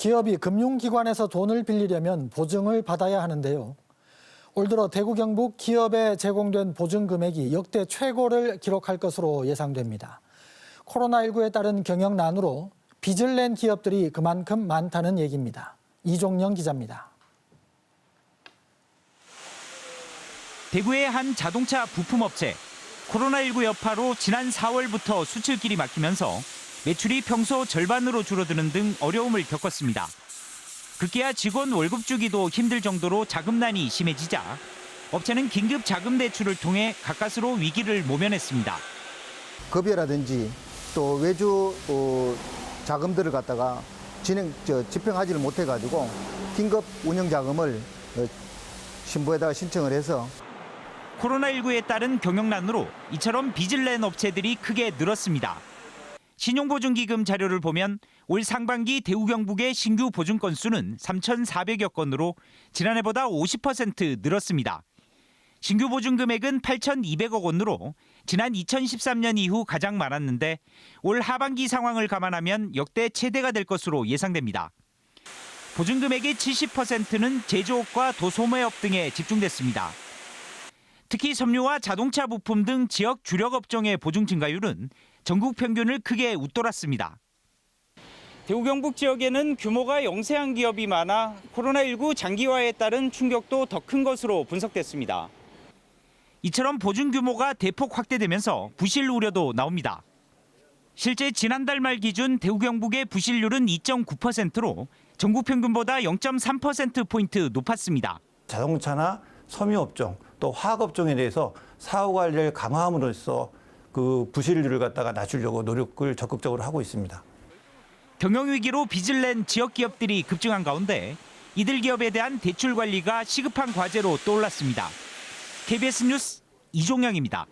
기업이 금융기관에서 돈을 빌리려면 보증을 받아야 하는데요. 올 들어 대구 경북 기업에 제공된 보증 금액이 역대 최고를 기록할 것으로 예상됩니다. 코로나19에 따른 경영난으로 빚을 낸 기업들이 그만큼 많다는 얘기입니다. 이종영 기자입니다. 대구의 한 자동차 부품업체. 코로나19 여파로 지난 4월부터 수출길이 막히면서 매출이 평소 절반으로 줄어드는 등 어려움을 겪었습니다. 급기야 직원 월급 주기도 힘들 정도로 자금난이 심해지자 업체는 긴급 자금 대출을 통해 가까스로 위기를 모면했습니다. 급여라든지 또 외주 자금들을 갖다가 집행하지를 못해가지고 긴급 운영 자금을 신부에다가 신청을 해서 코로나19에 따른 경영난으로 이처럼 빚을 낸 업체들이 크게 늘었습니다. 신용보증기금 자료를 보면 올 상반기 대구 경북의 신규 보증 건수는 3,400여 건으로 지난해보다 50% 늘었습니다. 신규 보증 금액은 8,200억 원으로 지난 2013년 이후 가장 많았는데 올 하반기 상황을 감안하면 역대 최대가 될 것으로 예상됩니다. 보증 금액의 70%는 제조업과 도소매업 등에 집중됐습니다. 특히 섬유와 자동차 부품 등 지역 주력 업종의 보증 증가율은 전국 평균을 크게 웃돌았습니다. 대구 경북 지역에는 규모가 영세한 기업이 많아 코로나19 장기화에 따른 충격도 더 큰 것으로 분석됐습니다. 이처럼 보증 규모가 대폭 확대되면서 부실 우려도 나옵니다. 실제 지난달 말 기준 대구 경북의 부실률은 2.9%로 전국 평균보다 0.3%포인트 높았습니다. 자동차나 섬유업종 또 화학업종에 대해서 사후 관리를 강화함으로써 그 부실률을 갖다가 낮추려고 노력을 적극적으로 하고 있습니다. 경영위기로 빚을 낸 지역 기업들이 급증한 가운데 이들 기업에 대한 대출 관리가 시급한 과제로 떠올랐습니다. KBS 뉴스 이종영입니다.